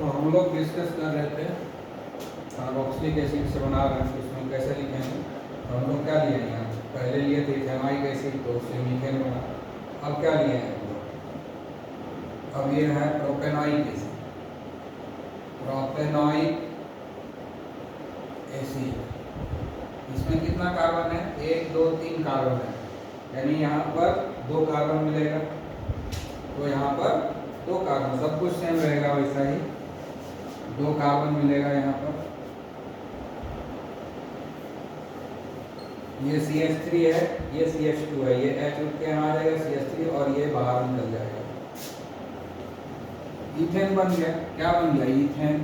तो हम लोग डिस्कस कर रहे थे कार्बोक्सिलिक एसिड से बना रहे हैं, उसमें कैसे लिखेंगे। तो हम लोग क्या लिए हैं, पहले लिए थे इथेनॉइक एसिड, तो उससे मीथेन बना। अब क्या लिए हैं हम लोग, अब ये है प्रोपेनॉइक एसिड। प्रोपेनॉइक एसिड, इसमें कितना कार्बन है, 1 2 3 कार्बन है, यानी यहाँ पर 2 कार्बन मिलेगा। तो यहाँ पर 2 कार्बन, सब कुछ सेम रहेगा वैसा ही, 2 कार्बन मिलेगा यहाँ पर। ये CH3 है, ये CH2 है, ये H उठ के यहाँ आ जाएगा CH3 और ये बाहर निकल जाएगा। इथेन बन गया। क्या बन गया, इथेन।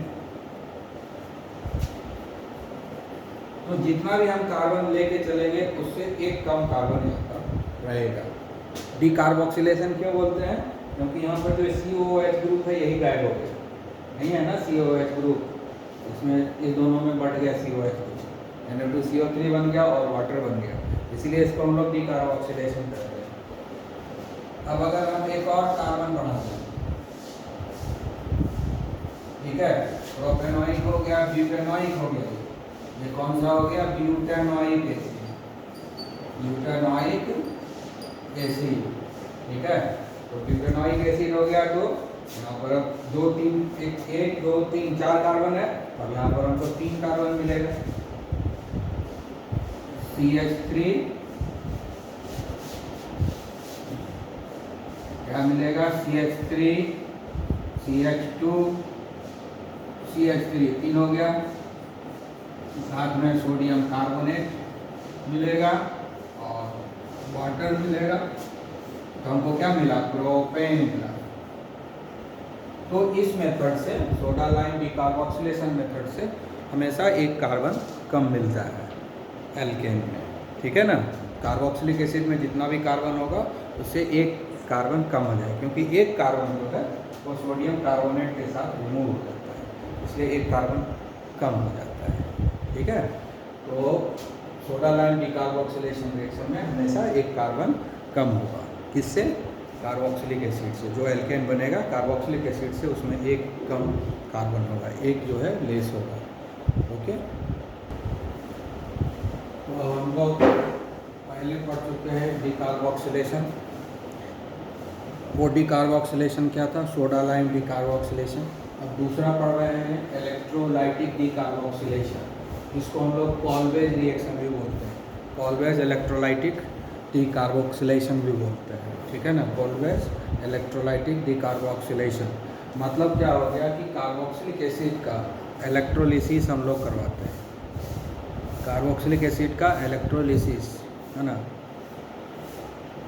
तो जितना भी हम कार्बन लेके चलेंगे उससे एक कम कार्बन यहाँ पर रहेगा। डिकार्बोक्सिलेशन क्यों बोलते हैं, क्योंकि यहाँ पर जो COOH ग्रुप है यही गायब हो गया, नहीं है ना COOH ग्रुप, इसमें इस दोनों में बढ़ गया COH ग्रुप, Na2CO3 बन गया और वाटर बन गया, इसलिए इसको हम लोग डिकार्बोक्सिलेशन करते हैं। अब अगर हम एक और कार्बन बढ़ाते हैं, ठीक है, प्रोपेनॉइक हो गया, ब्यूटेनॉइक हो गया, ये कौन सा हो गया, ब्यूटेनॉइक एसिड। ब्यूटेनॉइक एसिड, ठीक है। तो ब्यूटेनॉइक एसिड हो गया, तो यहाँ पर अब 2 3 1 2 3 4 कार्बन है, अब यहाँ पर हमको 3 कार्बन मिलेगा। CH3 क्या मिलेगा, CH3 CH2 CH3 3 हो गया, साथ में सोडियम कार्बोनेट मिलेगा और वाटर मिलेगा। तो हमको क्या मिला, प्रोपेन मिला। तो इस मेथड से, सोडा लाइम डिकार्बोक्सिलेशन मेथड से हमेशा एक कार्बन कम मिलता है एल्केन में, ठीक है ना। कार्बोक्सिलिक एसिड में जितना भी कार्बन होगा उससे एक कार्बन कम हो जाए, क्योंकि एक कार्बन जो है वो सोडियम कार्बोनेट के साथ रिमूव हो जाता है, इसलिए एक कार्बन कम हो जाता है, ठीक है। तो सोडा लाइम डिकार्बोक्सिलेशन रिएक्शन में हमेशा एक कार्बन कम होगा, किससे, कार्बोक्सिलिक एसिड से। जो एल्केन बनेगा कार्बोक्सिलिक एसिड से, उसमें एक कम कार्बन होगा, एक जो है लेस होगा, ओके। तो हम लोग पहले पढ़ चुके हैं डिकार्बोक्सिलेशन। वो डिकार्बोक्सिलेशन क्या था, सोडा लाइम डिकार्बोक्सिलेशन। अब दूसरा पढ़ रहे हैं इलेक्ट्रोलाइटिक डिकार्बोक्सिलेशन, इसको हम लोग कॉल्वेज रिएक्शन भी बोलते हैं, कॉल्वेज इलेक्ट्रोलाइटिक डिकार्बोक्सिलेशन भी बोलते हैं, ठीक है ना। कॉल्वेज इलेक्ट्रोलाइटिक डिकार्बोक्सिलेशन मतलब क्या हो गया कि कार्बोक्सिलिक एसिड का इलेक्ट्रोलिसिस हम लोग करवाते हैं, कार्बोक्सिलिक एसिड का इलेक्ट्रोलिसिस, है ना,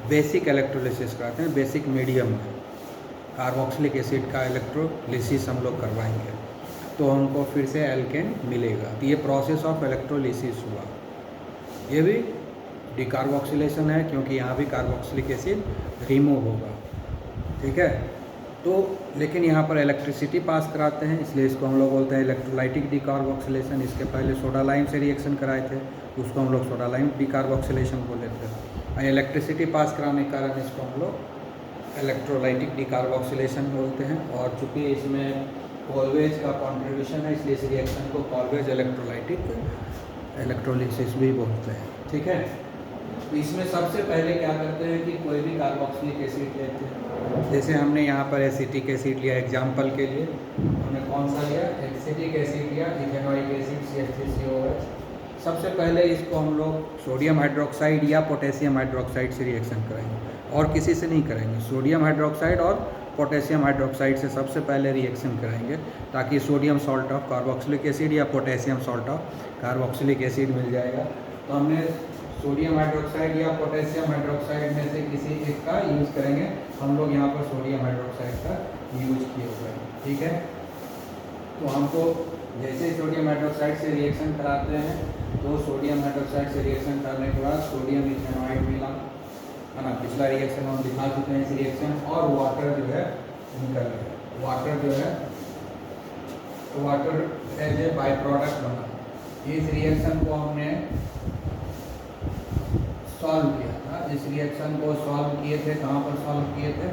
बेसिक इलेक्ट्रोलिसिस कराते हैं, बेसिक मीडियम में कार्बोक्सिलिक एसिड का इलेक्ट्रोलिसिस हम लोग करवाएंगे, तो हमको फिर से एल्केन मिलेगा। तो ये प्रोसेस ऑफ इलेक्ट्रोलिसिस हुआ, ये भी डिकार्बोक्सिलेशन है, क्योंकि यहाँ भी कार्बोक्सिलिक एसिड रिमूव होगा, ठीक है। तो लेकिन यहाँ पर इलेक्ट्रिसिटी पास कराते हैं, इसलिए इसको हम लोग बोलते हैं इलेक्ट्रोलाइटिक डिकार्बोक्सिलेशन। इसके पहले सोडा लाइम से रिएक्शन कराए थे, उसको हम लोग सोडा लाइम डिकार्बोक्सिलेशन बोले थे, और इलेक्ट्रिसिटी पास कराने के कारण इसको हम लोग इलेक्ट्रोलाइटिक डिकार्बोक्सिलेशन बोलते हैं। और चूँकि इसमें कॉल्वेज का कॉन्ट्रीब्यूशन है, इसलिए इस रिएक्शन को कॉल्वेज इलेक्ट्रोलाइटिक इलेक्ट्रोलिसिस भी बोलते हैं, ठीक है। तो इसमें सबसे पहले क्या करते हैं कि कोई भी कार्बोक्सिलिक एसिड लेते हैं, जैसे हमने यहाँ पर एसिटिक एसिड लिया, एग्जाम्पल के लिए हमने कौन सा लिया, एसिटिक एसिड लिया, इथेनॉइक एसिड CH3COOH। सबसे पहले इसको हम लोग सोडियम हाइड्रोक्साइड या पोटेशियम हाइड्रोक्साइड से रिएक्शन कराएंगे, और किसी से नहीं कराएंगे। सोडियम हाइड्रोक्साइड और पोटेशियम हाइड्रोक्साइड से सबसे पहले रिएक्शन कराएंगे, ताकि sodium salt of carboxylic acid या potassium salt of carboxylic acid मिल जाएगा। तो हमने सोडियम हाइड्रोक्साइड या पोटेशियम हाइड्रोक्साइड में से किसी एक का यूज़ करेंगे। हम लोग यहाँ पर सोडियम हाइड्रोक्साइड का यूज किए हुए हैं, ठीक है। तो हमको जैसे सोडियम हाइड्रोक्साइड से रिएक्शन कराते हैं, तो सोडियम हाइड्रोक्साइड से रिएक्शन करने के बाद सोडियम इथेनॉइड मिला, है ना। पिछला रिएक्शन हम दिखा चुके हैं इस रिएक्शन, और वाटर जो है निकल गया। वाटर जो है, water as a by product बना। इस रिएक्शन को हमने सॉल्व किया था, इस रिएक्शन को सॉल्व किए थे, कहाँ पर सॉल्व किए थे,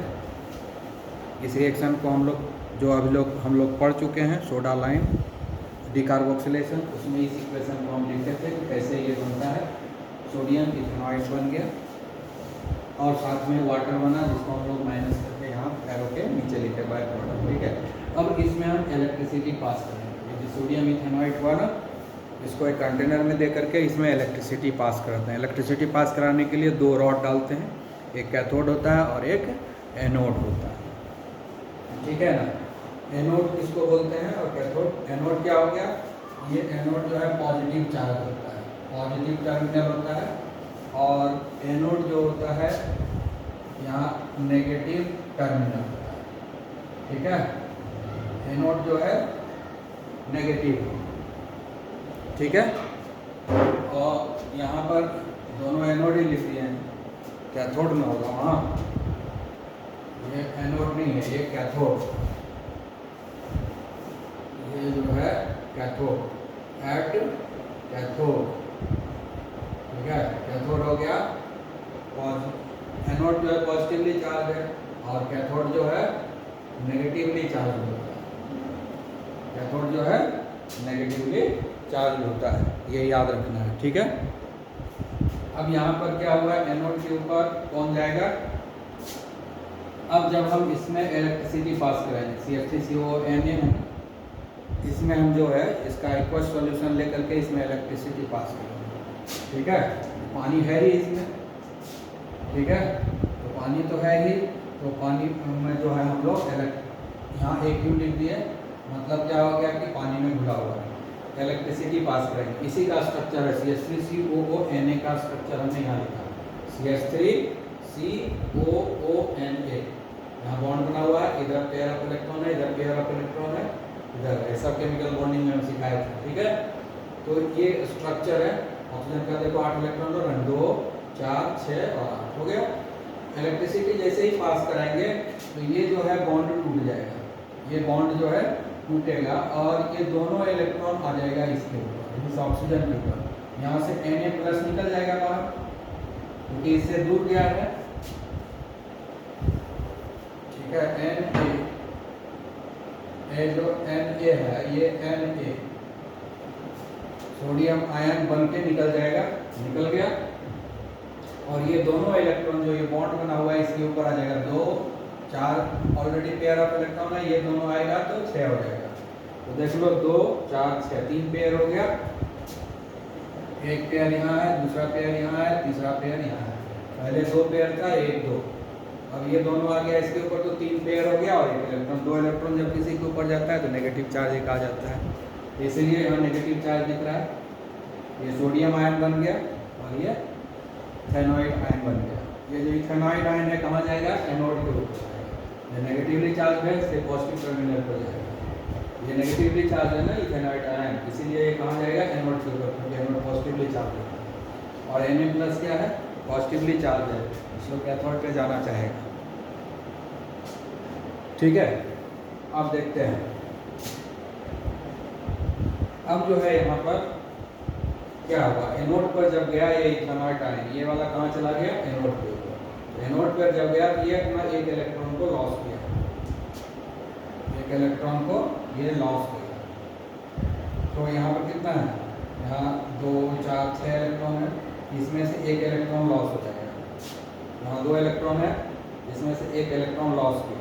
इस रिएक्शन को हम लोग जो अभी हम लोग पढ़ चुके हैं, सोडा लाइम डिकार्बोक्सिलेशन, उसमें इस इक्वेशन को हम लिखते थे कि कैसे ये बनता है, सोडियम इथेनॉइड बन गया और साथ में वाटर बना जिसको हम लोग माइनस करके यहाँ एरो के नीचे लिखे बाय प्रोडक्ट, ठीक है। अब इसमें हम इलेक्ट्रिसिटी पास करेंगे, ये सोडियम इथेनॉइड हुआ ना, इसको एक कंटेनर में दे करके इसमें इलेक्ट्रिसिटी पास करते हैं। इलेक्ट्रिसिटी पास कराने के लिए दो रॉड डालते हैं, एक कैथोड होता है और एक एनोड होता है, ठीक है ना। एनोड किसको बोलते हैं और कैथोड। एनोड क्या हो गया, ये एनोड जो है पॉजिटिव चार्ज होता है, पॉजिटिव टर्मिनल होता है, और एनोड जो होता है यहाँ नेगेटिव टर्मिनल होता है, ठीक है। एनोड जो है नेगेटिव, ठीक है। और यहाँ पर दोनों एनोड ही लिख दिए हैं, कैथोड में होगा वहाँ, ये एनोड नहीं है, ये कैथोड, ये जो है कैथोड, एट कैथोड, ठीक है। कैथोड हो गया, एनोड जो है पॉजिटिवली चार्ज है और कैथोड जो है नेगेटिवली चार्ज होता है, कैथोड जो है नेगेटिवली चार्ज होता है, ये याद रखना है, ठीक है। अब यहाँ पर क्या हुआ, एनोड के ऊपर कौन जाएगा। अब जब हम इसमें इलेक्ट्रिसिटी पास करेंगे, CF3CONA, इसमें हम जो है इसका एक्वस सॉल्यूशन लेकर के इसमें इलेक्ट्रिसिटी पास करेंगे, ठीक है। पानी है ही इसमें, ठीक है, तो पानी तो है ही, तो पानी में जो है हम लोग यहाँ एक यू लिख दिए, मतलब क्या हो गया कि पानी में घुला हुआ है, इलेक्ट्रिसिटी पास करेंगे। इसी का स्ट्रक्चर है CH3COONA का स्ट्रक्चर हमने यहाँ लिखा, CH3COONA, यहाँ बॉन्ड बना हुआ है, इधर पेयर ऑफ इलेक्ट्रॉन है, इधर पेयर ऑफ इलेक्ट्रॉन है, इधर ऐसा केमिकल बॉन्डिंग में हम सिखाया था, ठीक है। तो ये स्ट्रक्चर है, ऑक्सीजन का देखो 8 इलेक्ट्रॉन और 2 4 6 और 8 हो गया। इलेक्ट्रिसिटी जैसे ही पास कराएंगे तो ये जो है बॉन्ड टूट जाएगा, ये बॉन्ड जो है टूटेगा और ये दोनों इलेक्ट्रॉन आ जाएगा इसके ऊपर, इस ऑक्सीजन के ऊपर। यहाँ से Na+ निकल जाएगा बाहर क्योंकि इससे दूर गया है, ठीक है। Na जो Na है, ये Na सोडियम आयन बन के निकल जाएगा, निकल गया, और ये दोनों इलेक्ट्रॉन जो ये बॉन्ड बना हुआ है इसके ऊपर आ जाएगा, 2 4 ऑलरेडी पेयर ऑफ इलेक्ट्रॉन है, ये दोनों आएगा तो 6 हो जाएगा। तो देख लो 2 4 6 3 पेयर हो गया, एक पेयर यहाँ है, दूसरा पेयर यहाँ है, तीसरा पेयर यहाँ है। पहले 2 पेयर था, 1 2, अब ये दोनों आ गया इसके ऊपर तो 3 पेयर हो गया, और एक इलेक्ट्रॉन, 2 इलेक्ट्रॉन जब किसी के ऊपर जाता है तो नेगेटिव चार्ज एक आ जाता है, इसलिए यहाँ नेगेटिव चार्ज दिख रहा है। ये सोडियम आयन बन गया और ये इथेनॉइड आयन बन गया। ये जो इथेनॉइड आयन है कहाँ जाएगा, एनोड के ऊपर जाएगा। ये नेगेटिवली चार्ज है, इससे पॉजिटिव टर्मिनल पर जाएगा। ये नेगेटिवली चार्ज है ना इथेनॉइड आयन, इसीलिए ये कहाँ जाएगा, एनोड के ऊपर, क्योंकि एनोड पॉजिटिवली चार्ज है। और Na+ क्या है, पॉजिटिवली चार्ज है, इसको कैथोड पे जाना चाहेगा, ठीक है। अब देखते हैं, अब जो है यहाँ पर क्या हुआ, एनोड पर जब गया ये इथेनॉइड आयन, ये वाला कहाँ चला गया, एनोड के ऊपर। एनोड पर जब गया तो ये अपना एक इलेक्ट्रॉन को लॉस किया, एक इलेक्ट्रॉन को ये लॉस किया। तो यहाँ पर कितना है, यहाँ 2 4 6 इलेक्ट्रॉन है, इसमें से एक इलेक्ट्रॉन लॉस हो जाएगा। यहाँ 2 इलेक्ट्रॉन है, इसमें से एक इलेक्ट्रॉन लॉस किया,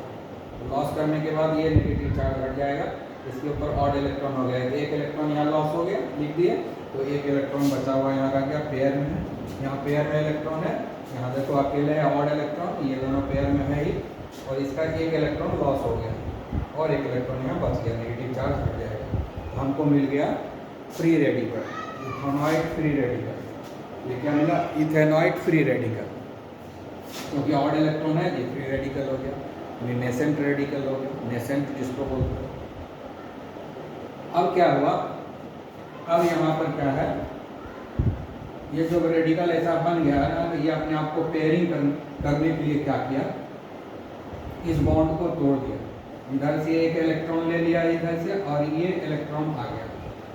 तो लॉस करने के बाद ये नेगेटिव चार्ज हट जाएगा, इसके ऊपर ऑड इलेक्ट्रॉन हो गया, एक इलेक्ट्रॉन यहाँ लॉस हो गया, लिख दिए, तो एक इलेक्ट्रॉन बचा हुआ यहाँ रह गया, पेयर में है, यहाँ पेयर में इलेक्ट्रॉन है, यहाँ देखो अकेले है ऑड इलेक्ट्रॉन, ये दोनों पेयर में है ही, और इसका एक इलेक्ट्रॉन लॉस हो गया और एक इलेक्ट्रॉन यहाँ बच गया, नेगेटिव चार्ज हट जाएगा, तो हमको मिल गया free radical, ethanoid free radical. ये क्या मिला, इथेनॉइड फ्री रेडिकल, क्योंकि ऑड इलेक्ट्रॉन है, ये फ्री रेडिकल हो गया, नेसेंट रेडिकल हो गया, नेसेंट जिसको बोलते हैं। अब क्या हुआ, अब यहाँ पर क्या है, ये जो रेडिकल ऐसा बन गया है ना, तो ये अपने आप को पेयरिंग करने के लिए क्या किया, इस बॉन्ड को तोड़ दिया, इधर से एक इलेक्ट्रॉन ले लिया इधर से, और ये इलेक्ट्रॉन आ गया,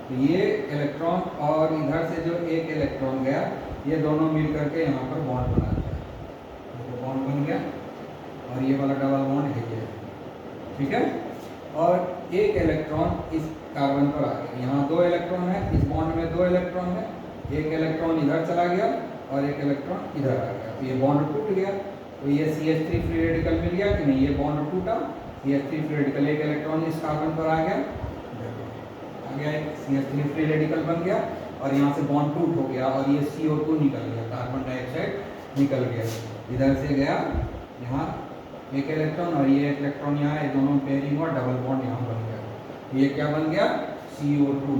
तो ये इलेक्ट्रॉन और इधर से जो एक इलेक्ट्रॉन गया, ये दोनों मिल करके यहाँ पर बॉन्ड बना दिया, तो बॉन्ड बन गया, और ये वाला डबल बॉन्ड है ये, ठीक है। और एक इलेक्ट्रॉन इस कार्बन पर आ गया। यहाँ 2 इलेक्ट्रॉन है, इस बॉन्ड में 2 इलेक्ट्रॉन है, एक इलेक्ट्रॉन इधर चला गया और एक इलेक्ट्रॉन इधर आ गया, तो ये बॉन्ड टूट गया। तो ये CH3 फ्री रेडिकल मिल गया कि नहीं, ये बॉन्ड टूटा, CH3 फ्री रेडिकल, एक इलेक्ट्रॉन इस कार्बन पर आ गया, एक CH3 फ्री रेडिकल बन गया और यहाँ से बॉन्ड टूट हो गया और ये CO2 निकल गया, कार्बन डाइऑक्साइड निकल गया, इधर से गया यहाँ एक इलेक्ट्रॉन और ये इलेक्ट्रॉन यहाँ, ये दोनों पेयरिंग और डबल बॉन्ड यहाँ बन गया। ये क्या बन गया, CO2।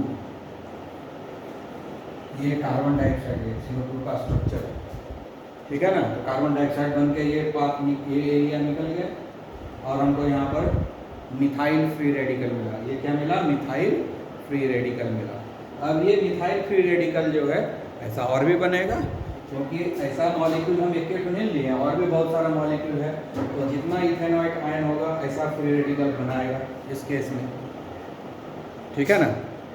ये कार्बन डाइऑक्साइड है, CO2 का स्ट्रक्चर, ठीक है ना। तो कार्बन डाइऑक्साइड बन के ये पार्ट, ये एरिया निकल गया और हमको यहाँ पर मिथाइल फ्री रेडिकल मिला। ये क्या मिला, मिथाइल फ्री रेडिकल मिला। अब ये मिथाइल फ्री रेडिकल जो है ऐसा और भी बनेगा, क्योंकि ऐसा मॉलिक्यूल हम एक नहीं लिए हैं, और भी बहुत सारा मॉलिक्यूल है। तो जितना इथेनॉइड आयन होगा ऐसा फ्री रेडिकल बनाएगा इस केस में, ठीक है ना।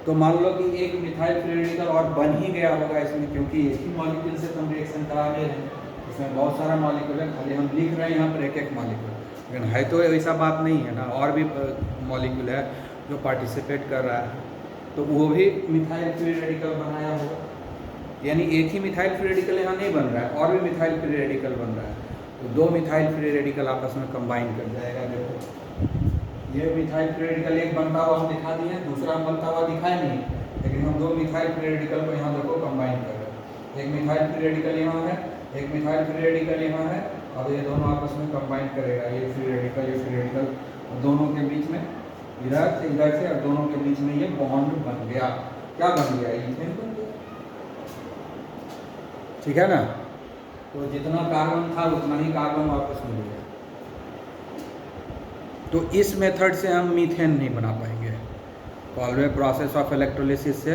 तो मान लो कि एक मिथाइल फ्री रेडिकल और बन ही गया होगा इसमें, क्योंकि एक ही मॉलिक्यूल से हम रिएक्शन करा रहे हैं, इसमें बहुत सारा मॉलिक्यूल है, खाली हम लिख रहे हैं यहाँ पर एक एक मॉलिक्यूल, लेकिन है तो ऐसा बात नहीं है ना, और भी मॉलिक्यूल है जो पार्टिसिपेट कर रहा है, तो वो भी मिथाइल फ्री रेडिकल बनाया होगा। यानी एक ही मिथाइल फ्री रेडिकल यहाँ नहीं बन रहा है, और भी मिथाइल फ्री रेडिकल बन रहा है, तो 2 मिथाइल फ्री रेडिकल आपस में कंबाइन कर जाएगा। देखो ये मिथाइल फ्री रेडिकल एक बनता हुआ हम दिखा दिए, दूसरा बनता हुआ दिखाया नहीं, लेकिन हम 2 मिथाइल फ्री रेडिकल को यहाँ देखो कंबाइन कर रहे हैं। एक मिथाइल फ्री रेडिकल यहाँ है, एक मिथाइल फ्री रेडिकल यहाँ है, अब ये दोनों आपस में कंबाइन करेगा, ये फ्री रेडिकल, ये फ्री रेडिकल, और दोनों के बीच में इधर से और दोनों के बीच में ये बॉन्ड बन गया। क्या बन गया, इथेन बन गया, ठीक है ना। तो जितना कार्बन था उतना ही कार्बन वापस मिल गया। तो इस मेथड से हम मीथेन नहीं बना पाएंगे, कॉल्वे प्रोसेस ऑफ इलेक्ट्रोलिसिस से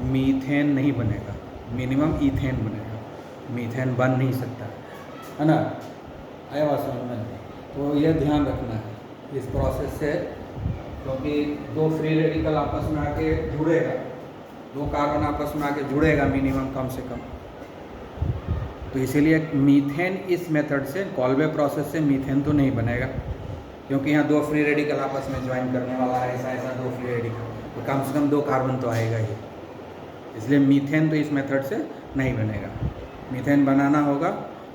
मीथेन नहीं बनेगा, मिनिमम इथेन बनेगा, मीथेन बन नहीं सकता है ना। आया बात समझ में। तो ये ध्यान रखना है इस प्रोसेस से, क्योंकि 2 फ्री रेडिकल आपस में आके जुड़ेगा, 2 कार्बन आपस में आके जुड़ेगा मिनिमम, कम से कम। तो इसीलिए मीथेन इस मेथड से, कॉल्वे प्रोसेस से मीथेन तो नहीं बनेगा, क्योंकि यहाँ 2 फ्री रेडिकल आपस में ज्वाइन करने वाला है, ऐसा 2 फ्री रेडिकल, तो कम से कम 2 कार्बन तो आएगा ही। इसलिए मीथेन तो इस मेथड से नहीं बनेगा। मीथेन बनाना होगा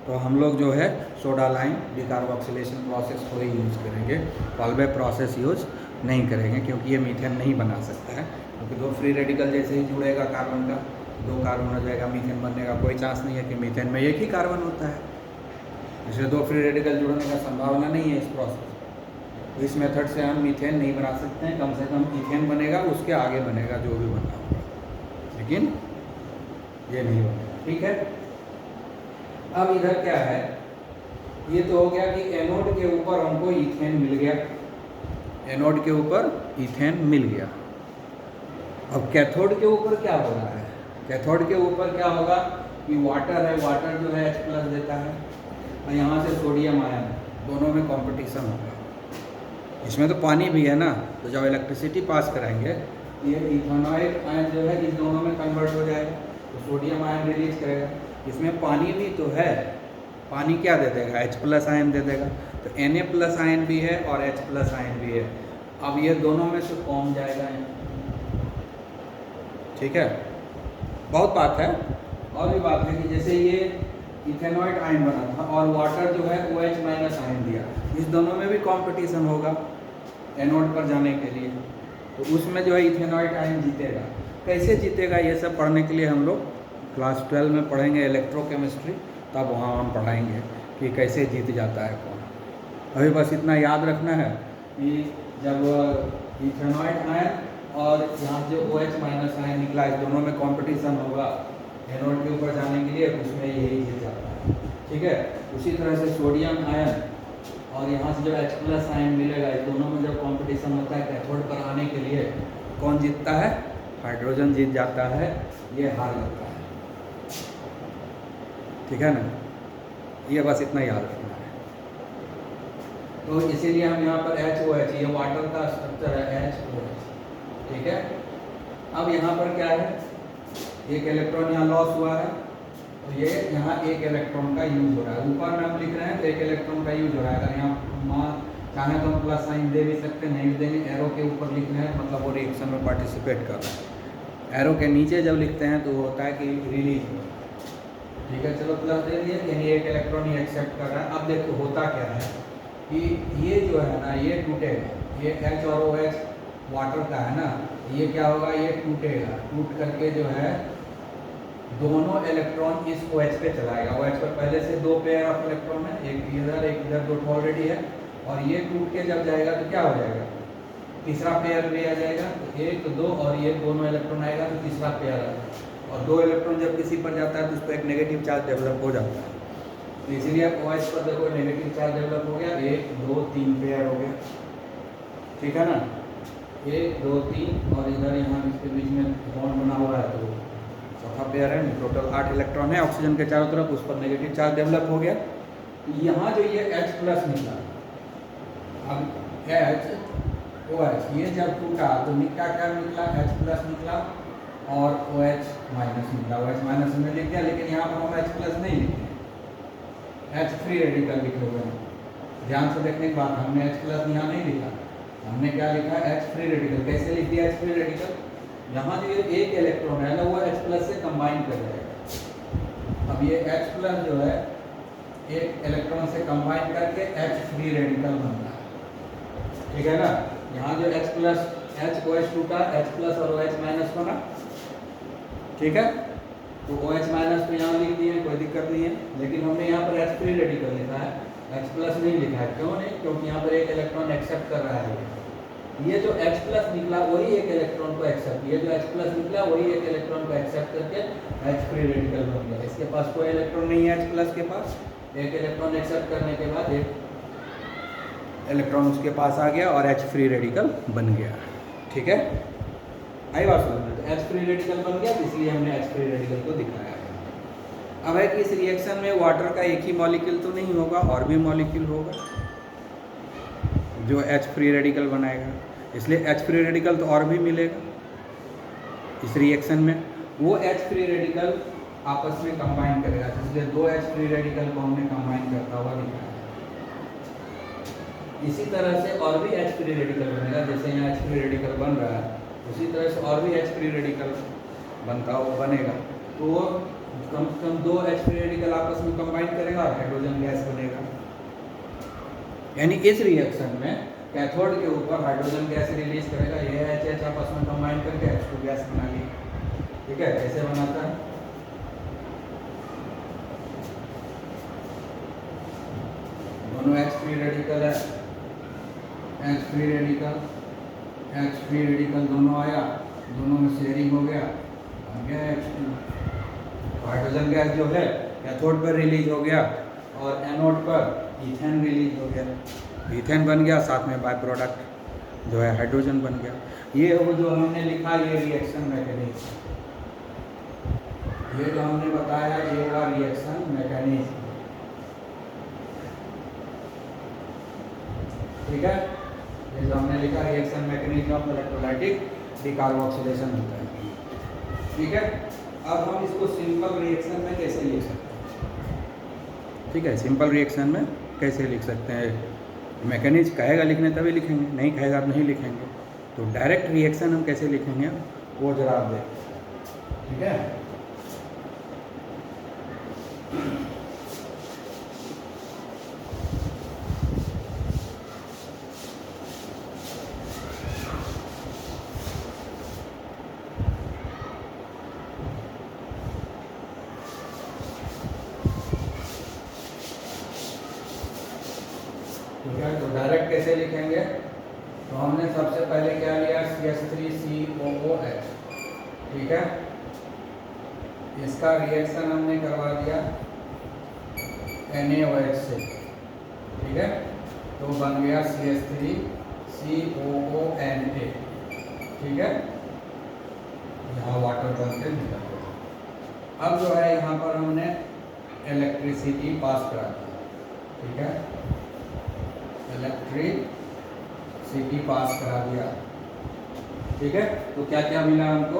तो हम लोग जो है सोडा लाइम डिकार्बोक्सिलेशन प्रोसेस को ही यूज़ करेंगे, कॉल्वे प्रोसेस यूज़ नहीं करेंगे, क्योंकि ये मीथेन नहीं बना सकता है। क्योंकि 2 फ्री रेडिकल जैसे ही जुड़ेगा कार्बन का, 2 कार्बन हो जाएगा, मीथेन बनने का कोई चांस नहीं है कि मीथेन में एक ही कार्बन होता है, इसलिए 2 फ्री रेडिकल जुड़ने का संभावना नहीं है इस प्रोसेस। इस मेथड से हम मीथेन नहीं बना सकते हैं, कम से कम इथेन बनेगा, उसके आगे बनेगा जो भी बनना होगा, लेकिन ये नहीं बनेगा, ठीक है। अब इधर क्या है, ये तो हो गया कि एनोड के ऊपर हमको इथेन मिल गया, एनोड के ऊपर इथेन मिल गया। अब कैथोड के ऊपर क्या हो रहा है, कैथोड के ऊपर क्या होगा कि वाटर है, वाटर जो है H+ देता है, और यहाँ से सोडियम आयन, दोनों में कंपटीशन होगा। इसमें तो पानी भी है ना, तो जब इलेक्ट्रिसिटी पास कराएंगे ये इथेनॉइड आयन जो है इस दोनों में कन्वर्ट हो जाएगा, तो सोडियम आयन रिलीज करेगा। इसमें पानी भी तो है, पानी क्या दे देगा, H+ आयन दे देगा, तो Na+ आयन भी है और H+ आयन भी है। अब ये दोनों में से कौन जाएगा, ठीक है। बहुत बात है, और भी बात है कि जैसे ये इथेनॉइड आयन बना था और वाटर जो है OH- आयन दिया, इस दोनों में भी कंपटीशन होगा एनोड पर जाने के लिए, तो उसमें जो है इथेनॉइड आयन जीतेगा। कैसे जीतेगा ये सब पढ़ने के लिए हम लोग क्लास 12 में पढ़ेंगे इलेक्ट्रोकेमिस्ट्री, तब वहाँ हम पढ़ाएंगे कि कैसे जीत जाता है कौन। अभी बस इतना याद रखना है कि जब इथेनॉइड आयन और यहाँ जो OH- आयन निकला, इस दोनों में कंपटीशन होगा एनोड के ऊपर जाने के लिए, उसमें यही जीत जाता है, ठीक है। उसी तरह से सोडियम आयन और यहाँ से जो H+ आयन मिलेगा, इस दोनों में जब कंपटीशन होता है कैथोड पर आने के लिए, कौन जीतता है, हाइड्रोजन जीत जाता है, ये हार जाता है, ठीक है ना। ये बस इतना याद रखना है। तो इसीलिए हम यहाँ पर HOH, ये वाटर का स्ट्रक्चर है HOH, ठीक है। अब यहाँ पर क्या है, एक इलेक्ट्रॉन यहाँ लॉस हुआ है, तो ये यहाँ एक इलेक्ट्रॉन का यूज हो रहा है, ऊपर में हम लिख रहे हैं तो एक इलेक्ट्रॉन का यूज हो रहा है। अगर यहाँ चाहे तो हम प्लस साइन दे भी सकते हैं, नहीं भी देंगे। एरो के ऊपर लिखना है मतलब वो रिएक्शन में पार्टिसिपेट कर रहा है। एरो के नीचे जब लिखते हैं तो होता है कि रिलीज हो। ठीक है, चलो प्लस दे दिए, यानी एक इलेक्ट्रॉन ही एक्सेप्ट कर रहा है। अब देखो होता क्या है कि ये जो है ना ये टूटेगा, ये H और OH वाटर का है ना, ये क्या होगा, ये टूटेगा, टूट करके जो है दोनों इलेक्ट्रॉन इस OH पे चलाएगा। OH पर पहले से दो पेयर ऑफ इलेक्ट्रॉन है, एक इधर दो ऑलरेडी है, और ये टूट के जब जाएगा तो क्या हो जाएगा, तीसरा पेयर भी आ जाएगा। तो एक दो और ये दोनों इलेक्ट्रॉन आएगा तो तीसरा पेयर आ जाएगा। और दो इलेक्ट्रॉन जब किसी पर जाता है तो उस पर एक नेगेटिव चार्ज डेवलप हो जाता है। तो इसीलिए OH पर देखो नेगेटिव चार्ज डेवलप हो गया, 1 2 3 पेयर हो गया। ठीक है ना, 1 2 3, और इधर यहाँ इसके बीच में बॉन्ड बना हुआ है तो चौथा पेयर है। टोटल 8 इलेक्ट्रॉन है ऑक्सीजन के चारों तरफ, उस पर नेगेटिव चार्ज डेवलप हो गया। यहाँ जो ये H प्लस निकला, अब H OH ये जब टूटा तो क्या क्या निकला, H प्लस निकला और OH माइनस निकला। OH माइनस में लिख दिया, लेकिन यहाँ पर हम H प्लस नहीं लिखे, H फ्री रेडिकल लिखे हुए हैं। ध्यान से देखने के बाद हमने H प्लस यहाँ नहीं लिखा, हमने क्या लिखा, H फ्री रेडिकल। कैसे लिख दिया H फ्री रेडिकल, यहाँ जो ये एक इलेक्ट्रॉन है ना वो H प्लस से कंबाइन कर जाएगा। अब ये H प्लस जो है एक इलेक्ट्रॉन से कंबाइन करके H फ्री रेडिकल बनता है। ठीक है ना, यहाँ जो H प्लस H OH टूटा, H प्लस और OH माइनस बना। ठीक है, तो OH माइनस तो यहाँ लिख दिए, कोई दिक्कत नहीं है, लेकिन हमने यहाँ पर H फ्री रेडिकल लिखा है, H प्लस नहीं लिखा है। क्यों नहीं, क्योंकि यहाँ पर एक इलेक्ट्रॉन एक्सेप्ट कर रहा है। ये जो H प्लस निकला वही एक इलेक्ट्रॉन को एक्सेप्ट, ये जो H प्लस निकला वही एक इलेक्ट्रॉन को एक्सेप्ट करके H फ्री रेडिकल बन गया। इसके पास कोई इलेक्ट्रॉन नहीं है H प्लस के पास, एक इलेक्ट्रॉन एक्सेप्ट करने के बाद एक इलेक्ट्रॉन उसके पास आ गया और H फ्री रेडिकल बन गया। ठीक है, आई बात समझ में, तो H फ्री रेडिकल बन गया, इसलिए हमने H फ्री रेडिकल को दिखाया है। अब है कि इस रिएक्शन में वाटर का एक ही मॉलिक्यूल तो नहीं होगा, और भी मॉलिक्यूल होगा जो H फ्री रेडिकल बनाएगा, इसलिए H फ्री रेडिकल तो और भी मिलेगा इस रिएक्शन में। वो H फ्री रेडिकल आपस में कंबाइन करेगा, इसलिए दो H फ्री रेडिकल को हमने कंबाइन करता हुआ दिखाया। इसी तरह से और भी H फ्री रेडिकल बनेगा, जैसे यहाँ H फ्री रेडिकल बन रहा है उसी तरह से और भी H फ्री रेडिकल बनेगा। तो वो कम से कम दो H फ्री रेडिकल आपस में कंबाइन करेगा और हाइड्रोजन गैस बनेगा। यानी इस रिएक्शन में कैथोड के ऊपर हाइड्रोजन गैस रिलीज करेगा, ये HH आपस में कंबाइन करके H2 गैस बना ली। ठीक है, कैसे बनाता है, दोनों H फ्री रेडिकल है, H फ्री रेडिकल दोनों आया, दोनों में शेयरिंग हो गया, H2। हाइड्रोजन गैस जो है कैथोड पर रिलीज हो गया और एनोड पर ईथेन रिलीज हो गया, ईथेन बन गया, साथ में बाय प्रोडक्ट जो है हाइड्रोजन बन गया। ये वो जो हमने लिखा ये रिएक्शन मैकेनिज्म, ये जो हमने बताया ये हुआ रिएक्शन मैकेनिज्म। ठीक है, ये जो हमने लिखा reaction mechanism of electrolytic decarboxylation होता है। ठीक है, अब हम इसको सिंपल रिएक्शन में कैसे लिख सकते हैं। ठीक है, सिंपल रिएक्शन में कैसे लिख सकते हैं, मैकेनिज्म कहेगा लिखने तभी लिखेंगे, नहीं कहेगा तो नहीं लिखेंगे। तो डायरेक्ट रिएक्शन हम कैसे लिखेंगे वो जरा आप देखें। ठीक है, तो डायरेक्ट कैसे लिखेंगे, तो हमने सबसे पहले क्या लिया CH3COOH। ठीक है, इसका रिएक्शन हमने करवा दिया NaOH से। ठीक है, तो बन गया CH3COONA। ठीक है, यहाँ वाटर बन के निकल गया। अब जो है यहाँ पर हमने इलेक्ट्रिसिटी पास करा दी। ठीक है, इलेक्ट्रिसिटी पास करा दिया। ठीक है, तो क्या क्या मिला हमको,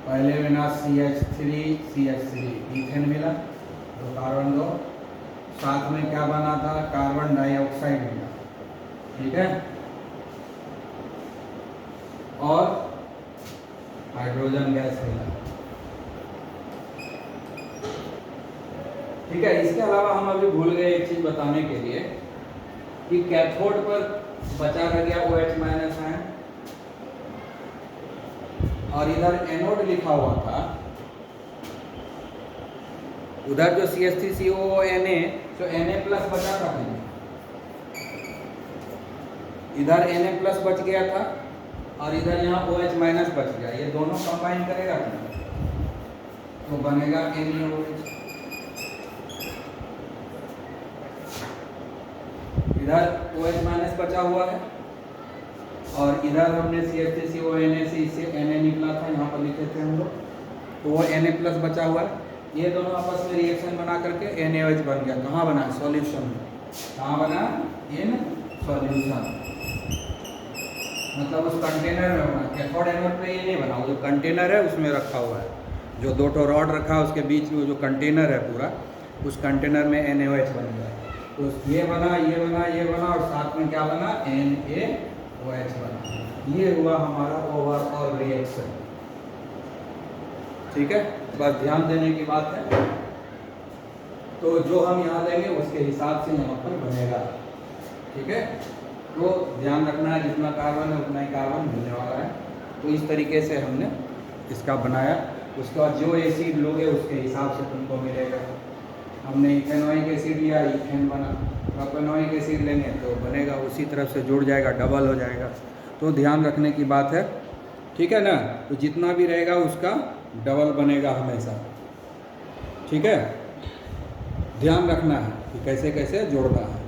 पहले मिला CH3 ईथेन मिला, तो कार्बन दो, साथ में क्या बना था कार्बन डाइऑक्साइड मिला। ठीक है, और हाइड्रोजन गैस मिला। ठीक है, इसके अलावा हम अभी भूल गए एक चीज बताने के लिए कि कैथोड पर बचा रह गया OH माइनस है, और इधर एनोड लिखा हुआ था, उधर जो CH3COONA तो Na प्लस बचा था, इधर Na प्लस बच गया था और इधर यहाँ OH माइनस बच गया। ये दोनों कंबाइन करेगा तो बनेगा NaOH। इधर OH माइनस बचा हुआ है और इधर हमने CH3CONA से इससे Na निकला था, यहाँ पर लिखे थे हम लोग, तो वो Na प्लस बचा हुआ है। ये दोनों आपस में रिएक्शन बना करके NaOH बन गया। कहाँ बना? सॉल्यूशन में। कहाँ बना? इन सॉल्यूशन, मतलब उस कंटेनर में बना। कैथोड एनोड पे ये नहीं बना, वो जो कंटेनर है उसमें रखा हुआ है, जो दो ठो रॉड रखा है उसके बीच में जो कंटेनर है पूरा, उस कंटेनर में NaOH बन गया। तो ये बना, ये बना, ये बना, और साथ में क्या बना? NaOH बना। ये हुआ हमारा ओवरऑल रिएक्शन। ठीक है, बस ध्यान देने की बात है। तो जो हम यहाँ देंगे उसके हिसाब से यहाँ पर बनेगा। ठीक है, तो ध्यान रखना है, जितना कार्बन है उतना ही कार्बन मिलने वाला है। तो इस तरीके से हमने इसका बनाया। उसके बाद जो एसिड लोगे उसके हिसाब से तुमको मिलेगा। हमने इथेनॉइक एसिड लिया, इथेन बना। प्रोपेनॉइक एसिड लेंगे तो बनेगा, उसी तरफ से जुड़ जाएगा, डबल हो जाएगा। तो ध्यान रखने की बात है। ठीक है ना, तो जितना भी रहेगा उसका डबल बनेगा हमेशा। ठीक है, ध्यान रखना है कि कैसे कैसे जोड़ना है।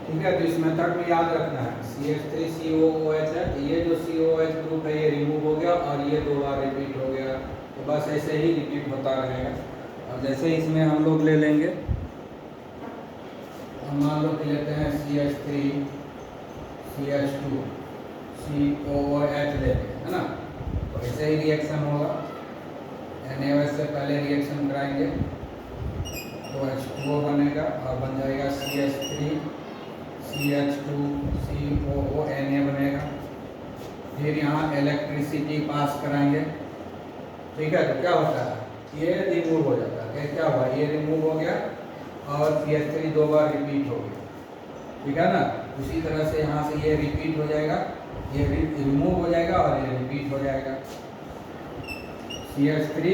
ठीक है, तो इस मेथड में याद रखना है CH3COOH है, ये जो COOH ग्रुप है ये रिमूव हो गया और ये दो बार रिपीट हो गया। तो बस ऐसे ही रिपीट होता रहेगा। और जैसे इसमें हम लोग ले लेंगे, हम मान लो कि लेते हैं CH3 CH2 COOH लेते हैं, है ना। तो ऐसे ही रिएक्शन होगा। NaOH से पहले रिएक्शन कराएंगे तो H2O बनेगा और बन जाएगा CH3 CH2 COONA बनेगा। फिर यहाँ इलेक्ट्रिसिटी पास कराएंगे। ठीक है, तो क्या होता है? ये रिमूव हो जाता है। क्या हुआ? ये रिमूव हो गया और CH3 दो बार रिपीट हो गया। ठीक है ना, उसी तरह से यहाँ से ये रिपीट हो जाएगा, ये रिमूव हो जाएगा और ये रिपीट हो जाएगा। CH3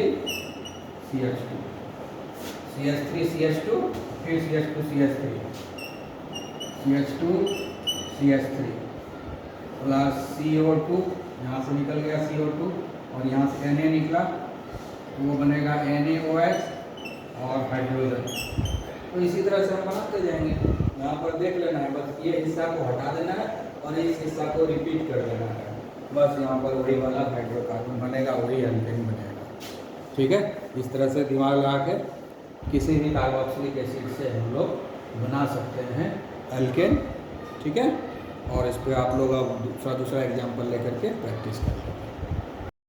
CH2 CH3 CH2 फिर CH2 CH3 CH2 CH3 plus CO2, यहाँ से निकल गया CO2 और यहाँ से Na निकला, तो वो बनेगा NaOH और हाइड्रोजन। तो इसी तरह से हम बनाते जाएंगे। यहाँ पर देख लेना है, बस ये हिस्सा को हटा देना है और इस हिस्सा को रिपीट कर देना है। बस यहाँ पर वही वाला हाइड्रोकार्बन बनेगा, वही एल्केन बनेगा। ठीक है, इस तरह से दिमाग लगा के किसी भी कार्बोक्सिलिक एसिड से हम लोग बना सकते हैं एल्केन। ठीक है, और इस पर आप लोग अब दूसरा एग्जाम्पल लेकर के प्रैक्टिस करें।